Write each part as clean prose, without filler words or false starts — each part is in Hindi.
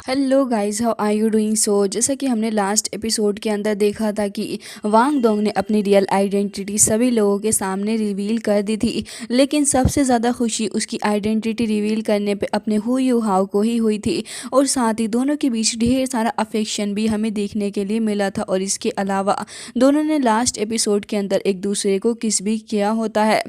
Hello guys, how are you doing. जैसा कि हमने लास्ट एपिसोड के अंदर देखा था कि वांग डोंग ने अपनी रियल आइडेंटिटी सभी लोगों के सामने रिवील कर दी थी। लेकिन सबसे ज़्यादा खुशी उसकी आइडेंटिटी रिवील करने पे अपने हु यू हाव को ही हुई थी। और साथ ही दोनों के बीच ढेर सारा अफेक्शन भी हमें देखने के लिए मिला था। और इसके अलावा दोनों ने लास्ट एपिसोड के अंदर एक दूसरे को किस भी किया होता है।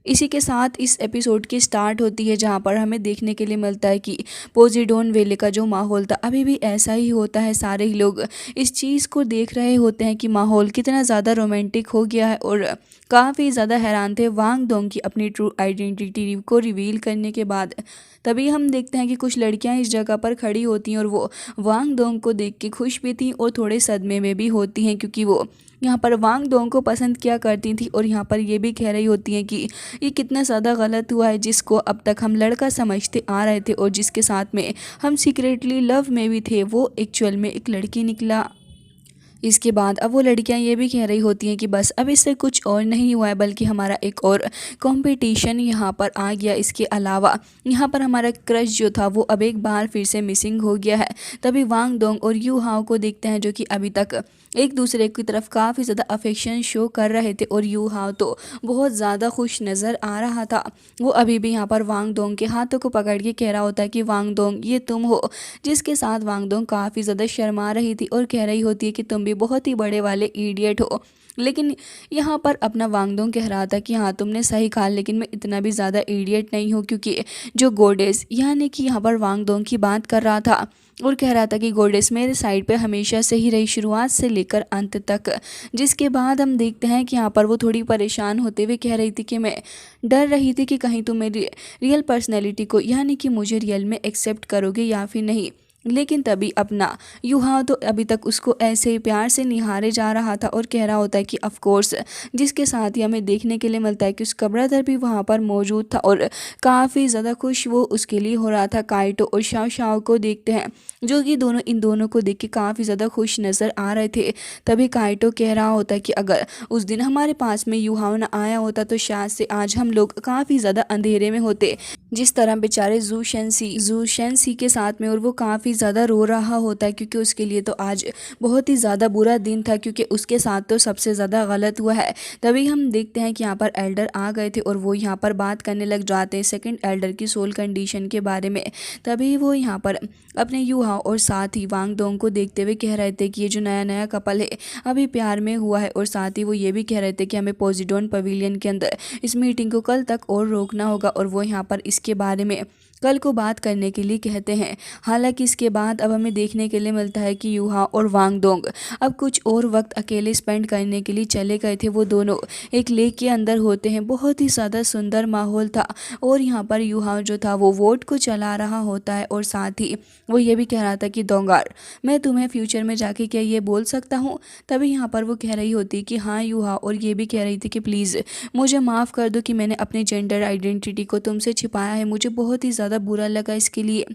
इसी के साथ इस एपिसोड की स्टार्ट होती है, जहाँ पर हमें देखने के लिए मिलता है कि पोजीडोन वेले का जो माहौल था अभी भी ऐसा ही होता है। सारे ही लोग इस चीज़ को देख रहे होते हैं कि माहौल कितना ज़्यादा रोमांटिक हो गया है। और काफ़ी ज़्यादा हैरान थे वांग डोंग की अपनी ट्रू आइडेंटिटी को रिवील करने के बाद। तभी हम देखते हैं कि कुछ लड़कियां इस जगह पर खड़ी होती हैं और वो वांग डोंग को देख के खुश भी थी और थोड़े सदमे में भी होती हैं, क्योंकि वो यहाँ पर वांग डोंग को पसंद किया करती थी। और यहाँ पर ये भी कह रही होती हैं कि ये कितना ज़्यादा गलत हुआ है, जिसको अब तक हम लड़का समझते आ रहे थे और जिसके साथ में हम सीक्रेटली लव में भी थे, वो एक्चुअल में एक लड़की निकला। इसके बाद अब वो लड़कियां ये भी कह रही होती हैं कि बस अब इससे कुछ और नहीं हुआ है, बल्कि हमारा एक और कंपटीशन यहाँ पर आ गया। इसके अलावा यहाँ पर हमारा क्रश जो था वो अब एक बार फिर से मिसिंग हो गया है। तभी वांग डोंग और यू हाओ को देखते हैं, जो कि अभी तक एक दूसरे की तरफ काफ़ी ज़्यादा अफेक्शन शो कर रहे थे। और यू हाओ तो बहुत ज़्यादा खुश नज़र आ रहा था। वो अभी भी यहाँ पर वांग डोंग के हाथों को पकड़ के कह रहा होता है कि वांग डोंग ये तुम हो, जिसके साथ वांग डोंग काफ़ी ज़्यादा शर्मा रही थी और कह रही होती है कि तुम भी बहुत ही बड़े वाले इडियट हो। लेकिन यहाँ पर अपना वांग डोंग कह रहा था कि हाँ तुमने सही कहा, लेकिन मैं इतना भी ज़्यादा इडियट नहीं हूँ, क्योंकि जो गोडेस यानी कि यहाँ पर वांग डोंग की बात कर रहा था और कह रहा था कि गोडेस मेरे साइड पे हमेशा से ही रही, शुरुआत से लेकर अंत तक। जिसके बाद हम देखते हैं कि यहाँ पर वो थोड़ी परेशान होते हुए कह रही थी कि मैं डर रही थी कि कहीं तुम मेरी रियल पर्सनैलिटी को यानी कि मुझे रियल में एक्सेप्ट करोगे या फिर नहीं। लेकिन तभी अपना यूहा तो अभी तक उसको ऐसे ही प्यार से निहारे जा रहा था और कह रहा होता है कि ऑफ कोर्स, जिसके साथ ही हमें देखने के लिए मिलता है कि उसका ब्रदर भी वहाँ पर मौजूद था और काफ़ी ज़्यादा खुश वो उसके लिए हो रहा था। काइटो और शाओ शाओ को देखते हैं, जो कि दोनों इन दोनों को देख के काफ़ी ज़्यादा खुश नज़र आ रहे थे। तभी काइटो कह रहा होता है कि अगर उस दिन हमारे पास में यूहाओ ना आया होता तो शायद से आज हम लोग काफ़ी ज़्यादा अंधेरे में होते। जिस तरह बेचारे जू शेंसी के साथ में और वो काफ़ी ज़्यादा रो रहा होता है, क्योंकि उसके लिए तो आज बहुत ही ज़्यादा बुरा दिन था, क्योंकि उसके साथ तो सबसे ज़्यादा गलत हुआ है। तभी हम देखते हैं कि यहाँ पर एल्डर आ गए थे और वो यहाँ पर बात करने लग जाते हैं सेकंड एल्डर की सोल कंडीशन के बारे में। तभी वो यहाँ पर अपने यूहा और साथ ही वांग डोंग को देखते हुए कह रहे थे कि ये जो नया नया कपल है अभी प्यार में हुआ है। और साथ ही वो ये भी कह रहे थे कि हमें पोजीडोन पवेलियन के अंदर इस मीटिंग को कल तक और रोकना होगा, और वो यहाँ पर इसके बारे में कल को बात करने के लिए कहते हैं। हालांकि इसके बाद अब हमें देखने के लिए मिलता है कि यूहा और वांग डोंग अब कुछ और वक्त अकेले स्पेंड करने के लिए चले गए थे। वो दोनों एक लेक के अंदर होते हैं, बहुत ही ज़्यादा सुंदर माहौल था। और यहाँ पर यूहा जो था वो वोट को चला रहा होता है और साथ ही वो ये भी कह रहा था कि दोंगार, मैं तुम्हें फ्यूचर में जाके क्या ये बोल सकता हूँ। तभी यहाँ पर वो कह रही होती कि हाँ यूहा, और ये भी कह रही थी कि प्लीज़ मुझे माफ़ कर दो कि मैंने अपने जेंडर आइडेंटिटी को तुमसे छिपाया है, मुझे बहुत ही ज़्यादा बुरा लगा इसके लिए।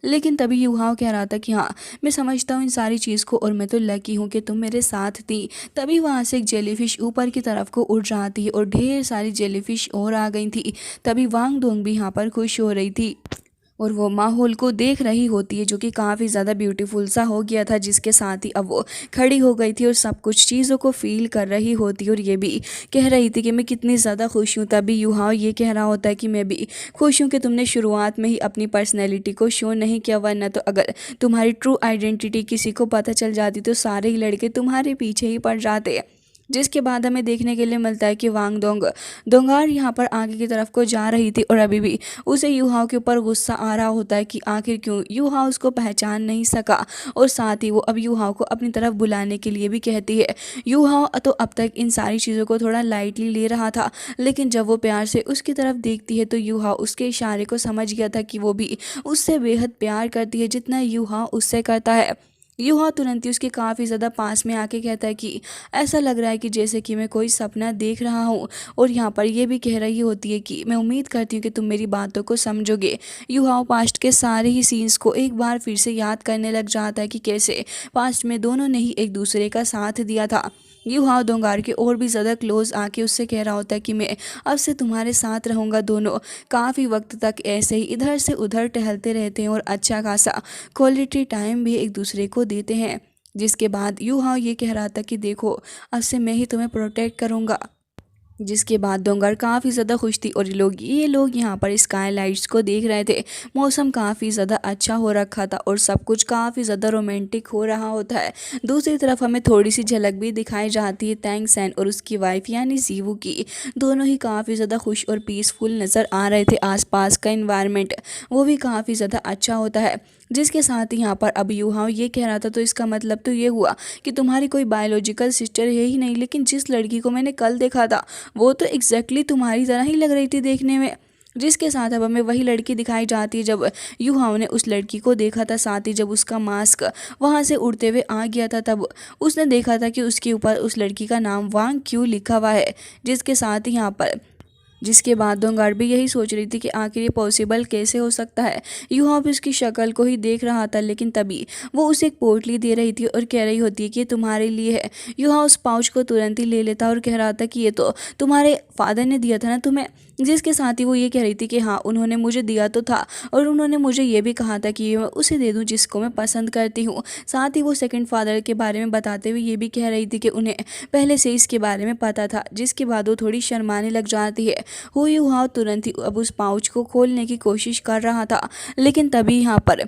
लेकिन तभी यूहाओ कह रहा था कि हाँ मैं समझता हूँ इन सारी चीज़ को, और मैं तो लकी हूँ कि तुम मेरे साथ थी। तभी वहाँ से एक जेलीफिश ऊपर की तरफ को उड़ रहा थी और ढेर सारी जेलीफिश और आ गई थी। तभी वांग डोंग भी यहाँ पर खुश हो रही थी और वो माहौल को देख रही होती है, जो कि काफ़ी ज़्यादा ब्यूटीफुल सा हो गया था। जिसके साथ ही अब वो खड़ी हो गई थी और सब कुछ चीज़ों को फील कर रही होती और ये भी कह रही थी कि मैं कितनी ज़्यादा खुश हूँ। तभी यूहाओ ये कह रहा होता है कि मैं भी खुश हूँ कि तुमने शुरुआत में ही अपनी पर्सनैलिटी को शो नहीं किया, वरना तो अगर तुम्हारी ट्रू आइडेंटिटी किसी को पता चल जाती तो सारे ही लड़के तुम्हारे पीछे ही पड़ जाते। जिसके बाद हमें देखने के लिए मिलता है कि वांग डोंग दोंगार यहाँ पर आगे की तरफ को जा रही थी और अभी भी उसे यूहाओ के ऊपर गुस्सा आ रहा होता है कि आखिर क्यों यूहाओ उसको पहचान नहीं सका। और साथ ही वो अब यूहाओ को अपनी तरफ बुलाने के लिए भी कहती है। यूहाओ तो अब तक इन सारी चीज़ों को थोड़ा लाइटली ले रहा था, लेकिन जब वो प्यार से उसकी तरफ देखती है तो यूहाओ उसके इशारे को समझ गया था कि वो भी उससे बेहद प्यार करती है जितना यूहाओ उससे करता है। यूहा तुरंत ही उसके काफ़ी ज़्यादा पास में आके कहता है कि ऐसा लग रहा है कि जैसे कि मैं कोई सपना देख रहा हूँ। और यहाँ पर ये भी कह रही होती है कि मैं उम्मीद करती हूँ कि तुम मेरी बातों को समझोगे। यूहा पास्ट के सारे ही सीन्स को एक बार फिर से याद करने लग जाता है कि कैसे पास्ट में दोनों ने ही एक दूसरे का साथ दिया था। यूहाओ दोंगार के और भी ज़्यादा क्लोज आके उससे कह रहा होता है कि मैं अब से तुम्हारे साथ रहूँगा। दोनों काफ़ी वक्त तक ऐसे ही इधर से उधर टहलते रहते हैं और अच्छा खासा क्वालिटी टाइम भी एक दूसरे को देते हैं। जिसके बाद यूहाओ ये कह रहा था कि देखो अब से मैं ही तुम्हें प्रोटेक्ट करूँगा। जिसके बाद डोंगर काफ़ी ज़्यादा खुश थी और ये लोग यहाँ पर स्काईलाइट्स को देख रहे थे। मौसम काफ़ी ज़्यादा अच्छा हो रखा था और सब कुछ काफ़ी ज़्यादा रोमांटिक हो रहा होता है। दूसरी तरफ हमें थोड़ी सी झलक भी दिखाई जाती है तैंग सैन और उसकी वाइफ यानी जीवू की। दोनों ही काफ़ी ज़्यादा खुश और पीसफुल नज़र आ रहे थे। आसपास का इन्वायरमेंट वो भी काफ़ी ज़्यादा अच्छा होता है। जिसके साथ ही यहाँ पर अब यूहाओ ये कह रहा था तो इसका मतलब तो ये हुआ कि तुम्हारी कोई बायोलॉजिकल सिस्टर है ही नहीं, लेकिन जिस लड़की को मैंने कल देखा था वो तो एग्जैक्टली तुम्हारी तरह ही लग रही थी देखने में। जिसके साथ अब हमें वही लड़की दिखाई जाती है जब यूहाओ ने उस लड़की को देखा था। साथ ही जब उसका मास्क वहाँ से उड़ते हुए आ गया था तब उसने देखा था कि उसके ऊपर उस लड़की का नाम वांग क्यू लिखा हुआ है। जिसके बाद दोंगार भी यही सोच रही थी कि आखिर ये पॉसिबल कैसे हो सकता है। यूहाओ भी उसकी शक्ल को ही देख रहा था, लेकिन तभी वो उसे एक पोटली दे रही थी और कह रही होती है कि ये तुम्हारे लिए है। यूहाओ उस पाउच को तुरंत ही ले लेता और कह रहा था कि ये तो तुम्हारे फादर ने दिया था ना तुम्हें। जिसके साथ ही वो ये कह रही थी कि हाँ उन्होंने मुझे दिया तो था और उन्होंने मुझे ये भी कहा था कि ये मैं उसे दे दूँ जिसको मैं पसंद करती हूँ। साथ ही वो सेकंड फादर के बारे में बताते हुए ये भी कह रही थी कि उन्हें पहले से इसके बारे में पता था। जिसके बाद वो थोड़ी शर्माने लग जाती है। यूहाओ तुरंत ही अब उस पाउच को खोलने की कोशिश कर रहा था, लेकिन तभी यहाँ पर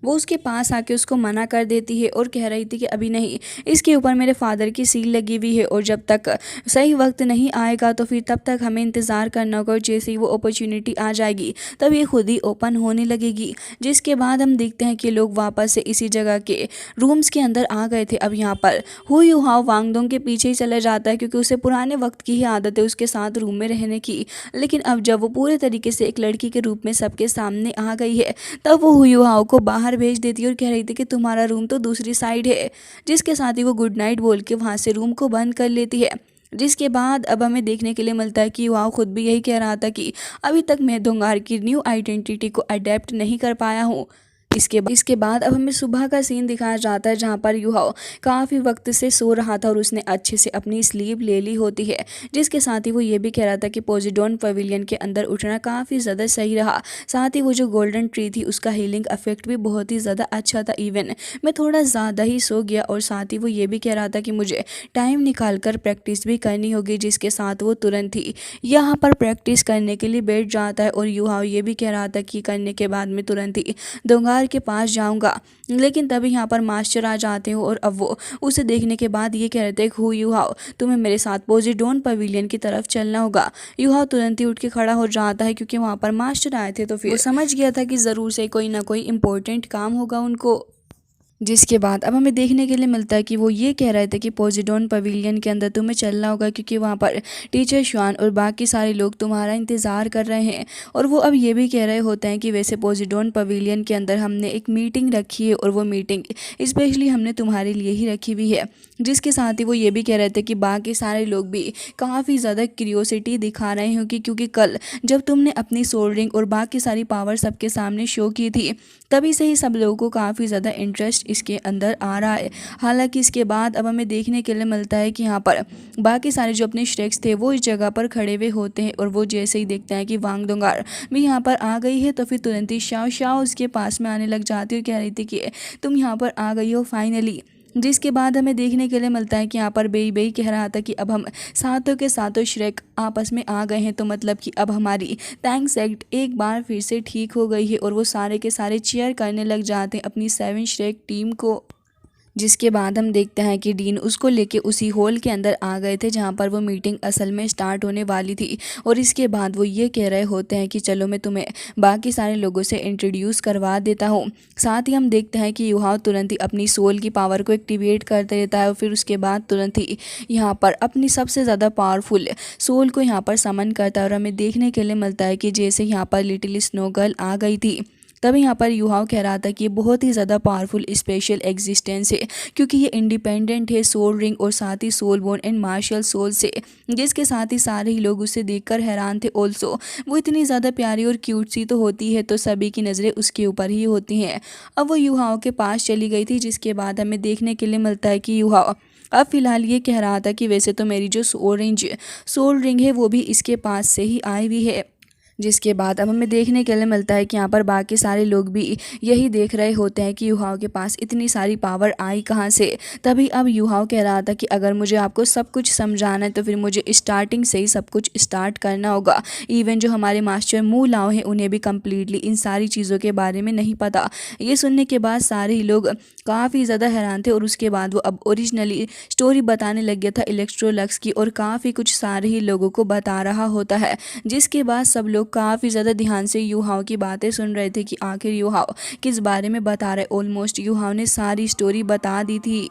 वो उसके पास आके उसको मना कर देती है और कह रही थी कि अभी नहीं, इसके ऊपर मेरे फादर की सील लगी हुई है और जब तक सही वक्त नहीं आएगा तो फिर तब तक हमें इंतज़ार करना होगा और जैसे ही वो अपॉर्चुनिटी आ जाएगी तब ये खुद ही ओपन होने लगेगी। जिसके बाद हम देखते हैं कि लोग वापस से इसी जगह के रूम्स के अंदर आ गए थे। अब यहाँ पर यूहाओ वांगडोंग के पीछे ही चला जाता है क्योंकि उसे पुराने वक्त की ही आदत है उसके साथ रूम में रहने की। लेकिन अब जब वो पूरे तरीके से एक लड़की के रूप में सबके सामने आ गई है तब वो यूहाओ को बाहर भेज देती है और कह रही थी कि तुम्हारा रूम तो दूसरी साइड है। जिसके साथ ही वो गुड नाइट बोल के वहाँ से रूम को बंद कर लेती है। जिसके बाद अब हमें देखने के लिए मिलता है कि वाह खुद भी यही कह रहा था कि अभी तक मैं दोंगार की न्यू आइडेंटिटी को अडेप्ट नहीं कर पाया हूँ। इसके बाद अब हमें सुबह का सीन दिखाया जाता है जहाँ पर यूहाओ काफ़ी वक्त से सो रहा था और उसने अच्छे से अपनी स्लीप ले ली होती है। जिसके साथ ही वो ये भी कह रहा था कि पोजिडोन पवेलियन के अंदर उठना काफ़ी ज़्यादा सही रहा। साथ ही वो जो गोल्डन ट्री थी उसका हीलिंग इफेक्ट भी बहुत ही ज़्यादा अच्छा था। इवन मैं थोड़ा ज़्यादा ही सो गया और साथ ही वो ये भी कह रहा था कि मुझे टाइम निकाल कर प्रैक्टिस भी करनी होगी। जिसके साथ वो तुरंत ही यहाँ पर प्रैक्टिस करने के लिए बैठ जाता है और यूहाओ ये भी कह रहा था कि करने के बाद में तुरंत ही दोंगार के पास जाऊंगा। लेकिन तभी यहाँ पर मास्टर आ जाते हो और अब वो उसे देखने के बाद ये कह रहे थे यूहाओ तुम्हें मेरे साथ पोजिडोन पवेलियन की तरफ चलना होगा। यूहाओ तुरंत ही उठ के खड़ा हो जाता है क्योंकि वहाँ पर मास्टर आए थे तो फिर वो समझ गया था कि ज़रूर से कोई ना कोई इम्पोर्टेंट काम होगा उनको। जिसके बाद अब हमें देखने के लिए मिलता है कि वो ये कह रहे थे कि पोजिडोन पवेलियन के अंदर तुम्हें चलना होगा क्योंकि वहाँ पर टीचर श्वान और बाकी सारे लोग तुम्हारा इंतज़ार कर रहे हैं। और वो अब ये भी कह रहे होते हैं कि वैसे पोजिडोन पवेलियन के अंदर हमने एक मीटिंग रखी है और वो मीटिंग स्पेशली हमने तुम्हारे लिए ही रखी हुई है। जिसके साथ ही वो ये भी कह रहे थे कि बाकी सारे लोग भी काफ़ी ज़्यादा क्यूरियोसिटी दिखा रहे होंगे क्योंकि कल जब तुमने अपनी सोल रिंग और बाकी सारी पावर सबके सामने शो की थी तभी से ही सब लोगों को काफ़ी ज़्यादा इंटरेस्ट इसके अंदर आ रहा है। हालांकि इसके बाद अब हमें देखने के लिए मिलता है कि यहाँ पर बाकी सारे जो अपने श्रेक्स थे वो इस जगह पर खड़े हुए होते हैं और वो जैसे ही देखते हैं कि वांग दोंगार भी यहाँ पर आ गई है तो फिर तुरंत ही शाओ शाओ उसके पास में आने लग जाती है और कह रही थी कि तुम यहाँ पर आ गई हो फाइनली। जिसके बाद हमें देखने के लिए मिलता है कि यहाँ पर बेई बेई कह रहा था कि अब हम सातों के सातों श्रेक आपस में आ गए हैं तो मतलब कि अब हमारी थैंक्स एक्ट एक बार फिर से ठीक हो गई है और वो सारे के सारे चीयर करने लग जाते हैं अपनी 7 श्रेक टीम को। जिसके बाद हम देखते हैं कि डीन उसको लेके उसी हॉल के अंदर आ गए थे जहाँ पर वो मीटिंग असल में स्टार्ट होने वाली थी। और इसके बाद वो ये कह रहे होते हैं कि चलो मैं तुम्हें बाकी सारे लोगों से इंट्रोड्यूस करवा देता हूँ। साथ ही हम देखते हैं कि यूहाओ तुरंत ही अपनी सोल की पावर को एक्टिवेट करते रहता है और फिर उसके बाद तुरंत ही यहाँ पर अपनी सबसे ज़्यादा पावरफुल सोल को यहाँ पर समन करता है और हमें देखने के लिए मिलता है कि जैसे यहाँ पर लिटिल स्नो गर्ल आ गई थी तभी यहाँ पर यूहाओ कह रहा था कि ये बहुत ही ज़्यादा पावरफुल स्पेशल एग्जिस्टेंस है क्योंकि ये इंडिपेंडेंट है सोल रिंग और साथ ही sole bone and marshal sole से। जिसके साथ ही सारे ही लोग उसे देखकर हैरान थे। ऑल्सो वो इतनी ज़्यादा प्यारी और क्यूट सी तो होती है तो सभी की नज़रें उसके ऊपर ही होती हैं। अब वो यूहाओ के पास चली गई थी जिसके बाद हमें देखने के लिए मिलता है कि यूहाओ अब फिलहाल ये कह रहा था कि वैसे तो मेरी जो सोल रिंग है वो भी इसके पास से ही आई हुई है। जिसके बाद अब हमें देखने के लिए मिलता है कि यहाँ पर बाकी सारे लोग भी यही देख रहे होते हैं कि युहाओं के पास इतनी सारी पावर आई कहाँ से। तभी अब युहाओं कह रहा था कि अगर मुझे आपको सब कुछ समझाना है तो फिर मुझे स्टार्टिंग से ही सब कुछ स्टार्ट करना होगा। इवन जो हमारे मास्टर मू लाओ हैं उन्हें भी कम्प्लीटली इन सारी चीज़ों के बारे में नहीं पता। ये सुनने के बाद सारे ही लोग काफ़ी ज़्यादा हैरान थे और उसके बाद वो अब ओरिजिनली स्टोरी बताने लग गया था इलेक्ट्रोलक्स की और काफ़ी कुछ सारे ही लोगों को बता रहा होता है। जिसके बाद सब लोग काफ़ी ज़्यादा ध्यान से युहाओं की बातें सुन रहे थे कि आखिर युहाओं किस बारे में बता रहे। ऑलमोस्ट युहाओं ने सारी स्टोरी बता दी थी।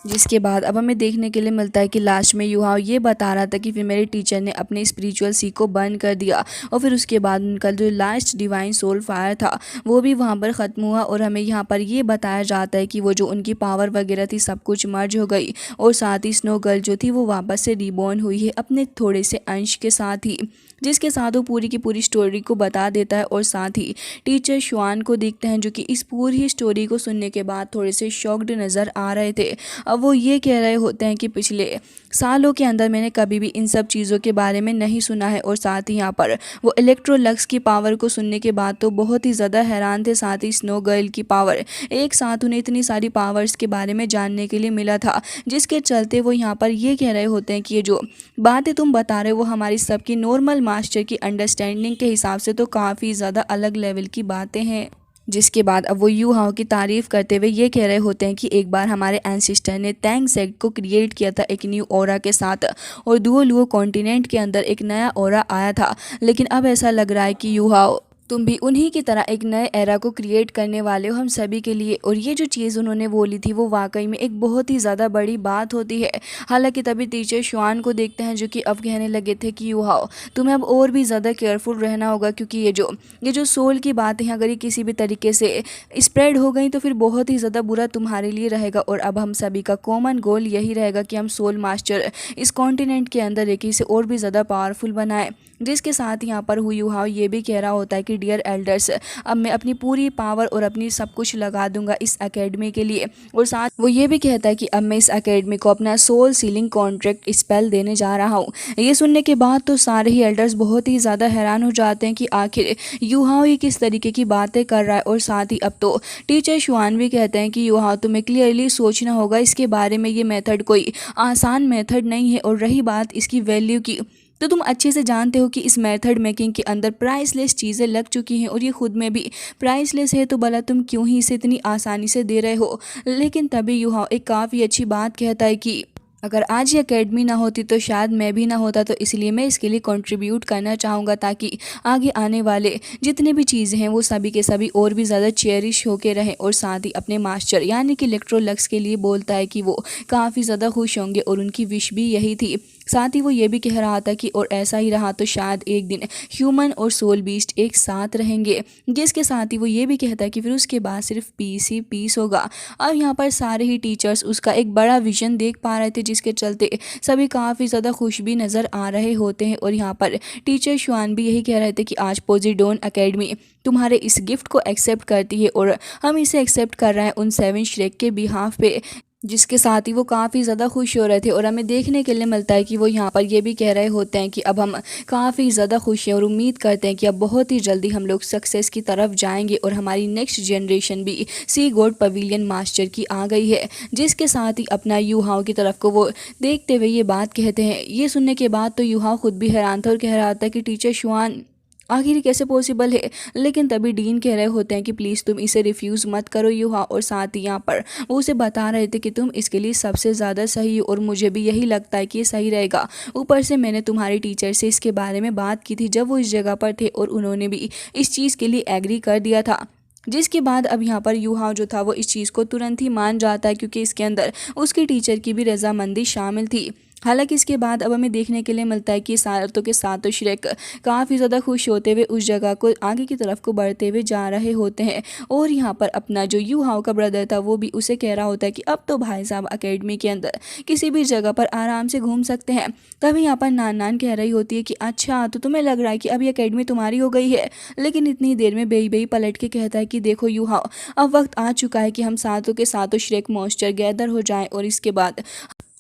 जिसके बाद अब हमें देखने के लिए मिलता है कि लास्ट में युहाओं ये बता रहा था कि फिर मेरे टीचर ने अपने स्पिरिचुअल सीख को बंद कर दिया और फिर उसके बाद उनका जो लास्ट डिवाइन सोल फायर था वो भी वहाँ पर ख़त्म हुआ। और हमें यहाँ पर ये बताया जाता है कि वो जो उनकी पावर वगैरह थी सब कुछ मर्ज हो गई और साथ ही स्नो गर्ल जो थी वो वापस से रिबॉर्न हुई है अपने थोड़े से अंश के साथ ही। जिसके साथ वो पूरी की पूरी स्टोरी को बता देता है और साथ ही टीचर शुआन को देखते हैं जो कि इस पूरी स्टोरी को सुनने के बाद थोड़े से शॉक्ड नज़र आ रहे थे। अब वो ये कह रहे होते हैं कि पिछले सालों के अंदर मैंने कभी भी इन सब चीज़ों के बारे में नहीं सुना है और साथ ही यहाँ पर वो इलेक्ट्रोलक्स की पावर को सुनने के बाद तो बहुत ही ज़्यादा हैरान थे। साथ ही स्नो गर्ल की पावर, एक साथ उन्हें इतनी सारी पावर्स के बारे में जानने के लिए मिला था जिसके चलते वो यहाँ पर ये कह रहे होते हैं कि ये जो बातें तुम बता रहे हो वो हमारी सबकी नॉर्मल मास्टर की अंडरस्टैंडिंग के हिसाब से तो काफ़ी ज़्यादा अलग लेवल की बातें हैं। जिसके बाद अब वो युहाओं की तारीफ करते हुए ये कह रहे होते हैं कि एक बार हमारे एंसिस्टर ने तैंग सेक्ट को क्रिएट किया था एक न्यू ऑरा के साथ और दुओलुओ कॉन्टिनेंट के अंदर एक नया ऑरा आया था। लेकिन अब ऐसा लग रहा है कि युहाओं तुम भी उन्हीं की तरह एक नए एरा को क्रिएट करने वाले हो हम सभी के लिए। और ये जो चीज़ उन्होंने बोली थी वो वाकई में एक बहुत ही ज़्यादा बड़ी बात होती है। हालांकि तभी टीचर शुआन को देखते हैं जो कि अब कहने लगे थे कि युहाओं तुम्हें अब और भी ज़्यादा केयरफुल रहना होगा क्योंकि ये जो सोल की बातें हैं अगर ये किसी भी तरीके से स्प्रेड हो गई तो फिर बहुत ही ज़्यादा बुरा तुम्हारे लिए रहेगा। और अब हम सभी का कॉमन गोल यही रहेगा कि हम सोल मास्टर इस कॉन्टिनेंट के अंदर एक इसे और भी ज़्यादा पावरफुल बनाएं। जिसके साथ यहाँ पर युहाओं ये भी कह रहा होता है कि डियर एल्डर्स अब मैं अपनी पूरी पावर और अपनी सब कुछ लगा दूंगा इस एकेडमी के लिए। और साथ वो ये भी कहता है कि अब मैं इस एकेडमी को अपना सोल सीलिंग कॉन्ट्रैक्ट स्पेल देने जा रहा हूँ। ये सुनने के बाद तो सारे ही एल्डर्स बहुत ही ज़्यादा हैरान हो जाते हैं कि आखिर युहाओं ये किस तरीके की बातें कर रहा है। और साथ ही अब तो टीचर शुआन भी कहते हैं कि युहाओं तुम्हें क्लियरली सोचना होगा इसके बारे में, ये मेथड कोई आसान मेथड नहीं है। और रही बात इसकी वैल्यू की तो तुम अच्छे से जानते हो कि इस मेथड मेकिंग के अंदर प्राइसलेस चीज़ें लग चुकी हैं और ये खुद में भी प्राइसलेस है तो भला तुम क्यों ही इसे इतनी आसानी से दे रहे हो। लेकिन तभी युहाओं एक काफ़ी अच्छी बात कहता है कि अगर आज ये एकेडमी ना होती तो शायद मैं भी ना होता, तो इसलिए मैं इसके लिए कंट्रीब्यूट करना चाहूँगा ताकि आगे आने वाले जितने भी चीज़ें हैं वो सभी के सभी और भी ज़्यादा चेरिश होके रहें। और साथ ही अपने मास्टर यानी कि इलेक्ट्रोलक्स के लिए बोलता है कि वो काफ़ी ज़्यादा खुश होंगे और उनकी विश भी यही थी। साथ ही वो ये भी कह रहा था कि और ऐसा ही रहा तो शायद एक दिन ह्यूमन और सोल बीस्ट एक साथ रहेंगे। जिसके साथ ही वो ये भी कहता है कि फिर उसके बाद सिर्फ पीस ही पीस होगा। अब यहाँ पर सारे ही टीचर्स उसका एक बड़ा विजन देख पा रहे थे जिसके चलते सभी काफ़ी ज़्यादा खुश भी नज़र आ रहे होते हैं। और यहाँ पर टीचर शुआन भी यही कह रहे थे कि आज पोजीडोन एकेडमी तुम्हारे इस गिफ्ट को एक्सेप्ट करती है और हम इसे एक्सेप्ट कर रहे हैं उन 7 श्रेक के बिहाफ पे। जिसके साथ ही वो काफ़ी ज़्यादा खुश हो रहे थे। और हमें देखने के लिए मिलता है कि वो यहाँ पर ये भी कह रहे होते हैं कि अब हम काफ़ी ज़्यादा खुश हैं और उम्मीद करते हैं कि अब बहुत ही जल्दी हम लोग सक्सेस की तरफ जाएंगे और हमारी नेक्स्ट जनरेशन भी सी गॉड पवेलियन मास्टर की आ गई है। जिसके साथ ही अपना युहाओं की तरफ को वो देखते हुए ये बात कहते हैं। ये सुनने के बाद तो युहाओं खुद भी हैरान था और कह रहा था कि टीचर शुआन आखिर कैसे पॉसिबल है। लेकिन तभी डीन कह रहे होते हैं कि प्लीज़ तुम इसे रिफ्यूज़ मत करो युहा। और साथ ही यहाँ पर वो उसे बता रहे थे कि तुम इसके लिए सबसे ज़्यादा सही हो और मुझे भी यही लगता है कि ये सही रहेगा। ऊपर से मैंने तुम्हारे टीचर से इसके बारे में बात की थी जब वो इस जगह पर थे और उन्होंने भी इस चीज़ के लिए एग्री कर दिया था। जिसके बाद अब यहाँ पर युहाओं जो था वो इस चीज़ को तुरंत ही मान जाता है क्योंकि इसके अंदर उसके टीचर की भी रजामंदी शामिल थी। हालांकि इसके बाद अब हमें देखने के लिए मिलता है कि सातों के सातों श्रेक काफ़ी ज़्यादा खुश होते हुए उस जगह को आगे की तरफ को बढ़ते हुए जा रहे होते हैं। और यहाँ पर अपना जो युहाओं का ब्रदर था वो भी उसे कह रहा होता है कि अब तो भाई साहब एकेडमी के अंदर किसी भी जगह पर आराम से घूम सकते हैं। तभी यहाँ पर नान नान कह रही होती है कि अच्छा तो तुम्हें लग रहा है कि अब ये एकेडमी तुम्हारी हो गई है। लेकिन इतनी देर में बेई बेई पलट के कहता है कि देखो युहाओं अब वक्त आ चुका है कि हम सातों के सातों श्रेक मास्टर गैदर हो जाएं और इसके बाद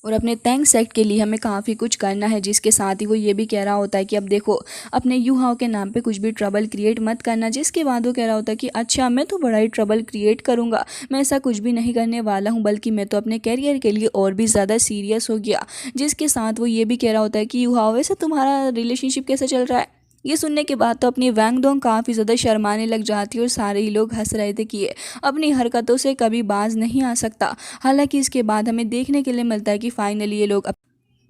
और अपने तैंग सेक्ट के लिए हमें काफ़ी कुछ करना है। जिसके साथ ही वो ये भी कह रहा होता है कि अब देखो अपने यूहाओ के नाम पे कुछ भी ट्रबल क्रिएट मत करना। जिसके बाद वो कह रहा होता है कि अच्छा मैं तो बड़ा ही ट्रबल क्रिएट करूँगा, मैं ऐसा कुछ भी नहीं करने वाला हूँ, बल्कि मैं तो अपने कैरियर के लिए और भी ज़्यादा सीरियस हो गया। जिसके साथ वो ये भी कह रहा होता है कि यूहाओ वैसे तुम्हारा रिलेशनशिप कैसे चल रहा है। ये सुनने के बाद तो अपनी वैंग डोंग काफ़ी ज़्यादा शर्माने लग जाती है और सारे ही लोग हंस रहे थे कि ये अपनी हरकतों से कभी बाज नहीं आ सकता। हालांकि इसके बाद हमें देखने के लिए मिलता है कि फाइनली ये लोग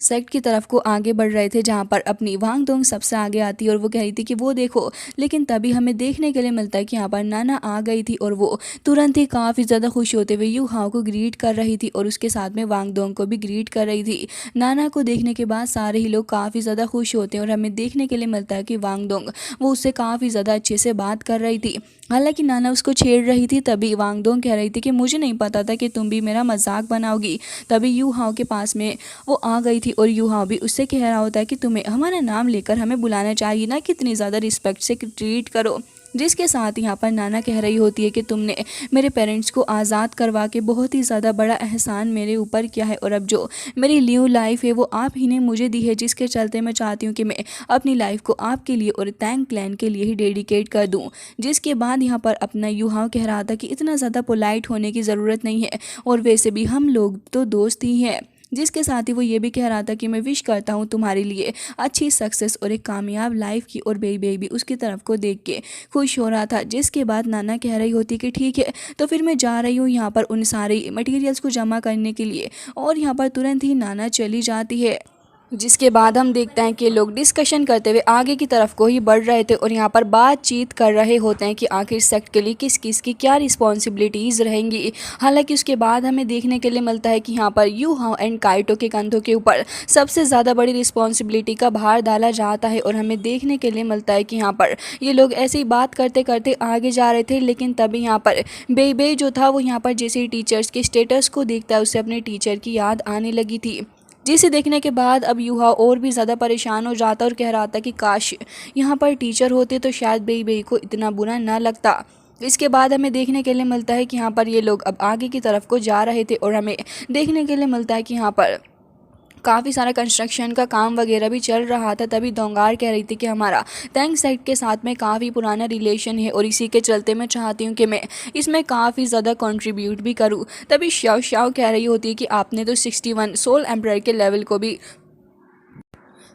सेक्ट की तरफ को आगे बढ़ रहे थे, जहाँ पर अपनी वांग डोंग सबसे आगे आती है और वो कह रही थी कि वो देखो। लेकिन तभी हमें देखने के लिए मिलता है कि यहाँ पर नाना आ गई थी और वो तुरंत ही काफ़ी ज़्यादा खुश होते हुए यू हाओ को ग्रीट कर रही थी और उसके साथ में वांग डोंग को भी ग्रीट कर रही थी। नाना को देखने के बाद सारे ही लोग काफ़ी ज़्यादा खुश होते हैं और हमें देखने के लिए मिलता है कि वांग डोंग वो उससे काफ़ी ज़्यादा अच्छे से बात कर रही थी। हालांकि नाना उसको छेड़ रही थी, तभी वांग डोंग कह रही थी कि मुझे नहीं पता था कि तुम भी मेरा मजाक बनाओगी। तभी यू हाओ के पास में वो आ गई थी और यूहा भी उससे कह रहा होता है कि तुम्हें हमारा नाम लेकर हमें बुलाना चाहिए ना, कितनी ज़्यादा रिस्पेक्ट से ट्रीट करो। जिसके साथ यहाँ पर नाना कह रही होती है कि तुमने मेरे पेरेंट्स को आज़ाद करवा के बहुत ही ज़्यादा बड़ा एहसान मेरे ऊपर किया है और अब जो मेरी न्यू लाइफ है वो आप ही ने मुझे दी है, जिसके चलते मैं चाहती हूँ कि मैं अपनी लाइफ को आपके लिए और तैंग क्लैन के लिए ही डेडिकेट कर दूँ। जिसके बाद यहाँ पर अपना यूहाव कह रहा था कि इतना ज़्यादा पोलाइट होने की ज़रूरत नहीं है और वैसे भी हम लोग तो दोस्त ही हैं। जिसके साथ ही वो ये भी कह रहा था कि मैं विश करता हूँ तुम्हारे लिए अच्छी सक्सेस और एक कामयाब लाइफ की, और बेबी भी उसकी तरफ को देख के खुश हो रहा था। जिसके बाद नाना कह रही होती कि ठीक है तो फिर मैं जा रही हूँ यहाँ पर उन सारे मटेरियल्स को जमा करने के लिए, और यहाँ पर तुरंत ही नाना चली जाती है। जिसके बाद हम देखते हैं कि लोग डिस्कशन करते हुए आगे की तरफ को ही बढ़ रहे थे और यहाँ पर बातचीत कर रहे होते हैं कि आखिर सेक्ट के लिए किस किस की क्या रिस्पॉन्सिबिलिटीज़ रहेंगी। हालांकि उसके बाद हमें देखने के लिए मिलता है कि यहाँ पर यू हाओ एंड काइटो के कंधों के ऊपर सबसे ज़्यादा बड़ी रिस्पॉन्सिबिलिटी का भार डाला जाता है और हमें देखने के लिए मिलता है कि यहाँ पर ये लोग ऐसे ही बात करते करते आगे जा रहे थे। लेकिन तभी यहाँ पर बेबे जो था वो यहाँ पर जैसे ही टीचर्स के स्टेटस को देखता है उससे अपने टीचर की याद आने लगी थी। जिसे देखने के बाद अब यूहा और भी ज़्यादा परेशान हो जाता और कह रहा था कि काश यहाँ पर टीचर होते तो शायद बेई को इतना बुरा ना लगता। इसके बाद हमें देखने के लिए मिलता है कि यहाँ पर ये लोग अब आगे की तरफ को जा रहे थे और हमें देखने के लिए मिलता है कि यहाँ पर काफ़ी सारा कंस्ट्रक्शन का काम वगैरह भी चल रहा था। तभी दोंगार कह रही थी कि हमारा तैंग साइट के साथ में काफ़ी पुराना रिलेशन है और इसी के चलते मैं चाहती हूँ कि मैं इसमें काफ़ी ज़्यादा कंट्रीब्यूट भी करूँ। तभी श्याओ श्याओ कह रही होती है कि आपने तो 61 सोल एम्परर के लेवल को भी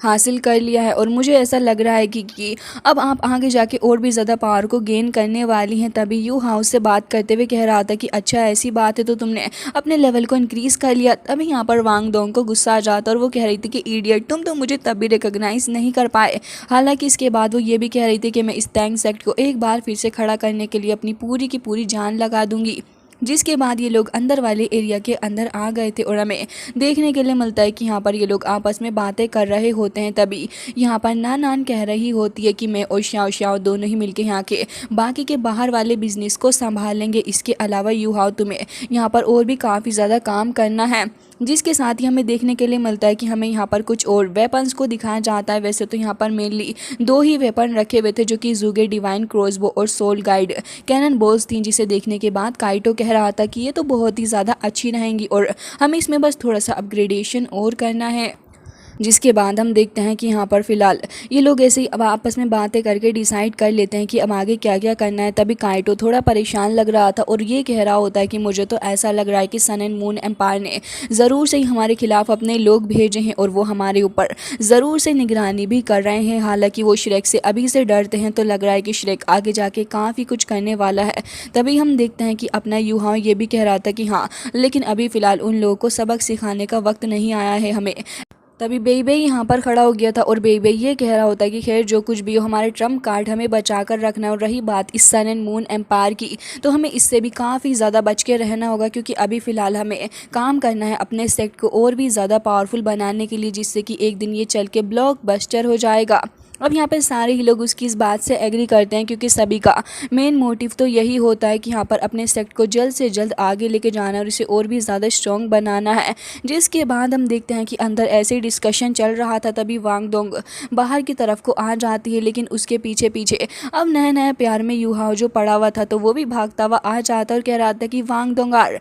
हासिल कर लिया है और मुझे ऐसा लग रहा है कि अब आप आगे जाके और भी ज़्यादा पावर को गेन करने वाली हैं। तभी यू हाउस से बात करते हुए कह रहा था कि अच्छा ऐसी बात है तो तुमने अपने लेवल को इंक्रीज़ कर लिया। तभी यहाँ पर वांग डोंग को गुस्सा आ जाता और वो कह रही थी कि इडियट, तुम तो मुझे तब भी रिकॉग्नाइज़ नहीं कर पाए। हालांकि इसके बाद वो ये भी कह रही थी कि मैं इस टैंक सेक्ट को एक बार फिर से खड़ा करने के लिए अपनी पूरी की पूरी जान लगा दूंगी। जिसके बाद ये लोग अंदर वाले एरिया के अंदर आ गए थे और हमें देखने के लिए मिलता है कि यहाँ पर ये लोग आपस में बातें कर रहे होते हैं। तभी यहाँ पर नान कह रही होती है कि मैं और श्याओ श्याओ दोनों ही मिलके यहाँ के बाकी के बाहर वाले बिजनेस को संभाल लेंगे। इसके अलावा यू हाओ तुम्हें यहाँ पर और भी काफ़ी ज़्यादा काम करना है। जिसके साथ ही हमें देखने के लिए मिलता है कि हमें यहाँ पर कुछ और वेपन्स को दिखाया जाता है। वैसे तो यहाँ पर मेनली 2 ही वेपन रखे हुए थे जो कि जुगे डिवाइन क्रॉसबो और सोल गाइड कैनन बोल्स थी। जिसे देखने के बाद काइटो कह रहा था कि ये तो बहुत ही ज़्यादा अच्छी रहेंगी और हमें इसमें बस थोड़ा सा अपग्रेडेशन और करना है। जिसके बाद हम देखते हैं कि यहाँ पर फ़िलहाल ये लोग ऐसे ही अब आपस में बातें करके डिसाइड कर लेते हैं कि अब आगे क्या क्या करना है। तभी काइटो थोड़ा परेशान लग रहा था और ये कह रहा होता है कि मुझे तो ऐसा लग रहा है कि सन एंड मून एम्पायर ने ज़रूर से ही हमारे खिलाफ अपने लोग भेजे हैं और वो हमारे ऊपर ज़रूर से निगरानी भी कर रहे हैं। हालांकि वो श्रेक से अभी से डरते हैं, तो लग रहा है कि श्रेक आगे जाके काफ़ी कुछ करने वाला है। तभी हम देखते हैं कि अपना यूहाओ ये भी कह रहा था कि हाँ, लेकिन अभी फ़िलहाल उन लोगों को सबक सिखाने का वक्त नहीं आया है हमें। तभी बेई यहाँ पर खड़ा हो गया था और बेई ये कह रहा होता है कि खैर जो कुछ भी हो, हमारे ट्रम्प कार्ड हमें बचा कर रखना है। और रही बात इस सन एंड मून एम्पायर की, तो हमें इससे भी काफ़ी ज़्यादा बच के रहना होगा, क्योंकि अभी फ़िलहाल हमें काम करना है अपने सेक्ट को और भी ज़्यादा पावरफुल बनाने के लिए, जिससे कि एक दिन ये चल के ब्लॉकबस्टर हो जाएगा। अब यहाँ पे सारे ही लोग उसकी इस बात से एग्री करते हैं, क्योंकि सभी का मेन मोटिव तो यही होता है कि यहाँ पर अपने सेक्ट को जल्द से जल्द आगे लेके जाना और इसे और भी ज़्यादा स्ट्रॉन्ग बनाना है। जिसके बाद हम देखते हैं कि अंदर ऐसे डिस्कशन चल रहा था। तभी वांग डोंग बाहर की तरफ को आ जाती है, लेकिन उसके पीछे पीछे अब नया नया प्यार में यूहाओ जो पड़ा हुआ था, तो वो भी भागता हुआ आ जाता और कह रहा था कि वांग डोंगार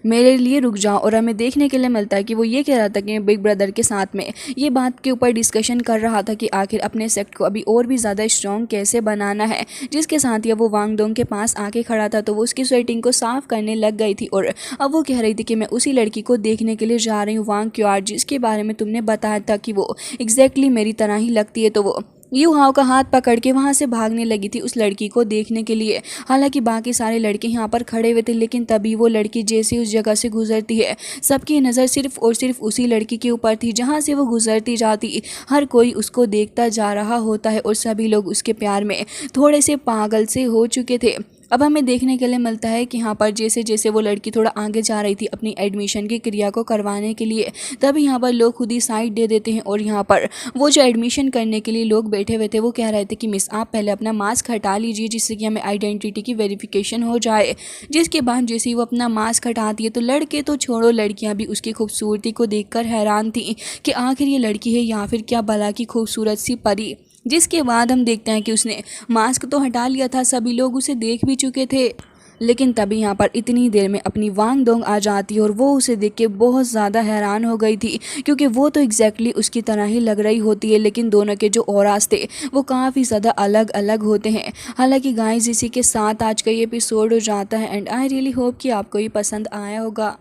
मेरे लिए रुक जाओ। और हमें देखने के लिए मिलता है कि वो ये कह रहा था कि बिग ब्रदर के साथ में ये बात के ऊपर डिस्कशन कर रहा था कि आखिर अपने सेक्ट को अभी और भी ज़्यादा स्ट्रॉन्ग कैसे बनाना है। जिसके साथ ही अब वो वांग डोंग के पास आके खड़ा था तो वो उसकी स्वेटिंग को साफ करने लग गई थी और अब वो कह रही थी कि मैं उसी लड़की को देखने के लिए जा रही हूँ वांग क्यूआर, जिसके बारे में तुमने बताया था कि वो एग्जैक्टली मेरी तरह ही लगती है। तो वो यू हाव का हाथ पकड़ के वहाँ से भागने लगी थी उस लड़की को देखने के लिए। हालांकि बाकी सारे लड़के यहाँ पर खड़े हुए थे, लेकिन तभी वो लड़की जैसे उस जगह से गुजरती है सबकी नज़र सिर्फ और सिर्फ उसी लड़की के ऊपर थी जहाँ से वो गुजरती जाती। हर कोई उसको देखता जा रहा होता है और सभी लोग उसके प्यार में थोड़े से पागल से हो चुके थे। अब हमें देखने के लिए मिलता है कि यहाँ पर जैसे जैसे वो लड़की थोड़ा आगे जा रही थी अपनी एडमिशन की क्रिया को करवाने के लिए, तभी यहाँ पर लोग खुद ही साइड दे देते हैं और यहाँ पर वो जो एडमिशन करने के लिए लोग बैठे हुए थे वो कह रहे थे कि मिस आप पहले अपना मास्क हटा लीजिए जिससे कि हमें आइडेंटिटी की वेरिफिकेशन हो जाए। जिसके बाद जैसे ही वो अपना मास्क हटाती है तो लड़के तो छोड़ो लड़कियाँ भी उसकी खूबसूरती को देखकर हैरान थी कि आखिर ये लड़की है या फिर क्या भला की खूबसूरत सी परी। जिसके बाद हम देखते हैं कि उसने मास्क तो हटा लिया था, सभी लोग उसे देख भी चुके थे, लेकिन तभी यहाँ पर इतनी देर में अपनी वांग डोंग आ जाती है और वो उसे देख के बहुत ज़्यादा हैरान हो गई थी क्योंकि वो तो एग्जैक्टली उसकी तरह ही लग रही होती है, लेकिन दोनों के जो ऑरास थे वो काफ़ी ज़्यादा अलग अलग होते हैं। हालांकि गाइस इसी के साथ आज का ये एपिसोड हो जाता है एंड आई रियली होप कि आपको ये पसंद आया होगा।